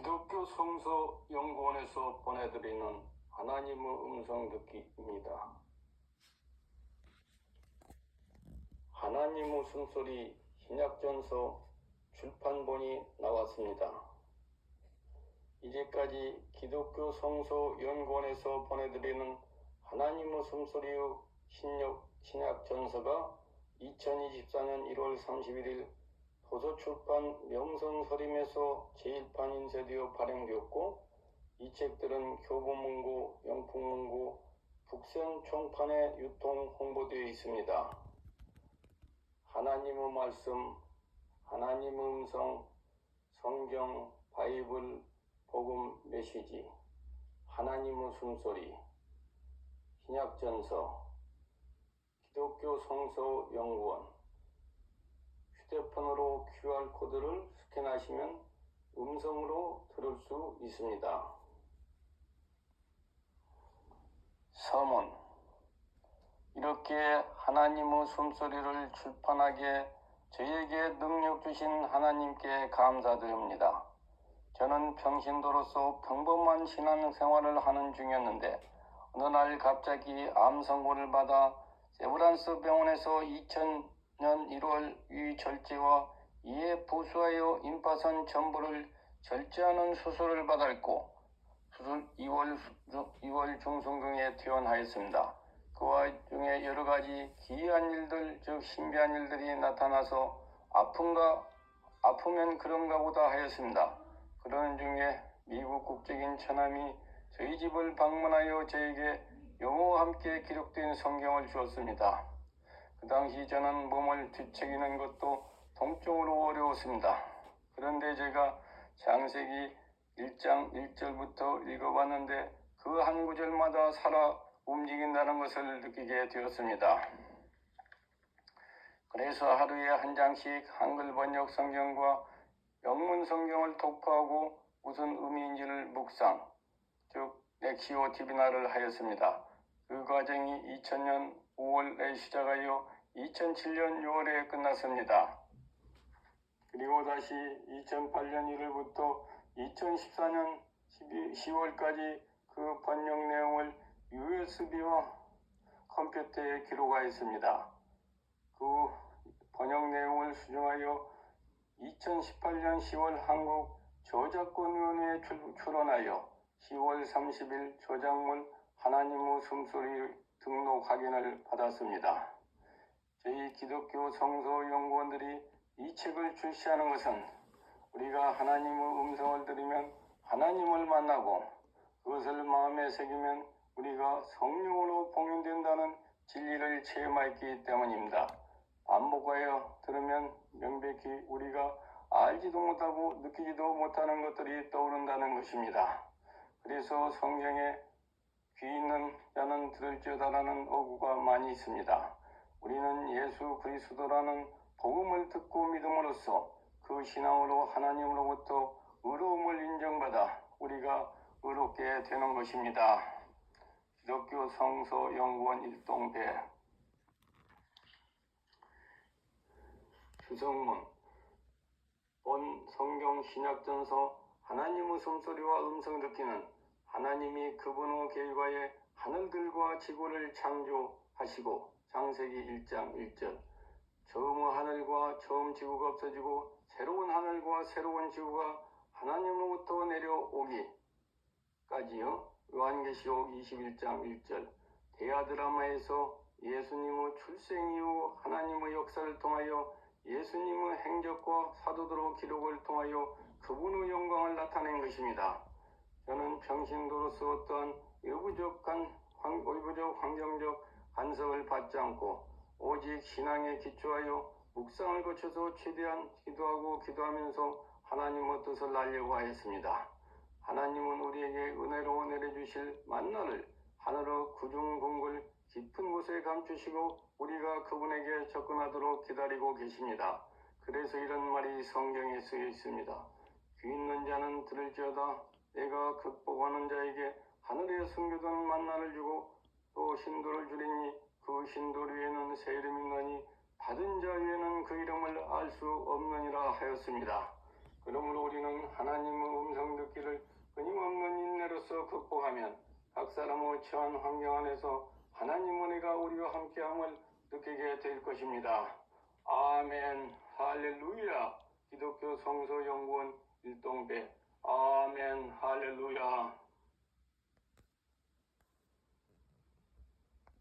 기독교 성서 연구원에서 보내드리는 하나님의 음성 듣기입니다. 하나님의 숨소리 신약전서 출판본이 나왔습니다. 이제까지 기독교 성서 연구원에서 보내드리는 하나님의 숨소리의 신약전서가 2024년 1월 31일 도서출판 명성서림에서 제1판 인쇄되어 발행되었고, 이 책들은 교보문고, 영풍문고, 북선 총판에 유통 홍보되어 있습니다. 하나님의 말씀, 하나님의 음성, 성경, 바이블, 복음 메시지, 하나님의 숨소리, 신약전서, 기독교 성서 연구원. 휴대폰으로 QR코드를 스캔하시면 음성으로 들을 수 있습니다. 서문. 이렇게 하나님의 숨소리를 출판하게 저에게 능력 주신 하나님께 감사드립니다. 저는 평신도로서 평범한 신앙생활을 하는 중이었는데 어느 날 갑자기 암 선고를 받아 세브란스 병원에서 2000년 1월 위절제와 이에 부수하여 임파선 전부를 절제하는 수술을 받았고 수술 2월 중순경에 퇴원하였습니다. 그 와중에 여러 가지 기이한 일들, 즉 신비한 일들이 나타나서 아프면 그런가 보다 하였습니다. 그러는 중에 미국 국적인 처남이 저희 집을 방문하여 저에게 영어와 함께 기록된 성경을 주었습니다. 그 당시 저는 몸을 뒤척이는 것도 동적으로 어려웠습니다. 그런데 제가 창세기 1장 1절부터 읽어봤는데 그 한 구절마다 살아 움직인다는 것을 느끼게 되었습니다. 그래서 하루에 한 장씩 한글 번역 성경과 영문 성경을 독파하고 무슨 의미인지를 묵상, 즉 렉시오 디비나를 하였습니다. 그 과정이 2000년 5월에 시작하여 2007년 6월에 끝났습니다. 그리고 다시 2008년 1월부터 2014년 10월까지 그 번역 내용을 USB와 컴퓨터에 기록하였습니다. 그 번역 내용을 수정하여 2018년 10월 한국 저작권위원회에 출원하여 10월 30일 저작물 하나님의 숨소리 등록 확인을 받았습니다. 저희 기독교 성서 연구원들이 이 책을 출시하는 것은 우리가 하나님의 음성을 들으면 하나님을 만나고 그것을 마음에 새기면 우리가 성령으로 봉인된다는 진리를 체험하였기 때문입니다. 반복하여 들으면 명백히 우리가 알지도 못하고 느끼지도 못하는 것들이 떠오른다는 것입니다. 그래서 성경에 귀 있는 자는 들을지어다라는 어구가 많이 있습니다. 우리는 예수 그리스도라는 복음을 듣고 믿음으로써 그 신앙으로 하나님으로부터 의로움을 인정받아 우리가 의롭게 되는 것입니다. 기독교 성서 연구원 일동배. 주성문. 본 성경 신약전서 하나님의 숨소리와 음성 듣기는 하나님이 그분의 계획하에 하늘들과 지구를 창조하시고 창세기 1장 1절 처음의 하늘과 처음 지구가 없어지고 새로운 하늘과 새로운 지구가 하나님으로부터 내려오기까지요. 요한계시록 21장 1절 대하드라마에서 예수님의 출생 이후 하나님의 역사를 통하여 예수님의 행적과 사도들의 기록을 통하여 그분의 영광을 나타낸 것입니다. 저는 평신도로서 어떠한 의부적 환경적 간섭을 받지 않고 오직 신앙에 기초하여 묵상을 거쳐서 최대한 기도하면서 하나님의 뜻을 알려고 하였습니다. 하나님은 우리에게 은혜로 내려주실 만나를 하늘의 구중궁궐 깊은 곳에 감추시고 우리가 그분에게 접근하도록 기다리고 계십니다. 그래서 이런 말이 성경에 쓰여 있습니다. 귀 있는 자는 들을지어다. 내가 극복하는 자에게 하늘에 숨겨둔 만나를 주고 또 신도를 주리니 그 신도 위에는 새 이름이 있나니 받은 자 위에는 그 이름을 알 수 없느니라 하였습니다. 그러므로 우리는 하나님의 음성 듣기를 끊임없는 인내로서 극복하면 각 사람의 처한 환경 안에서 하나님 은혜가 우리와 함께함을 느끼게 될 것입니다. 아멘. 할렐루야. 기독교 성서연구원 일동배. 아멘. 할렐루야.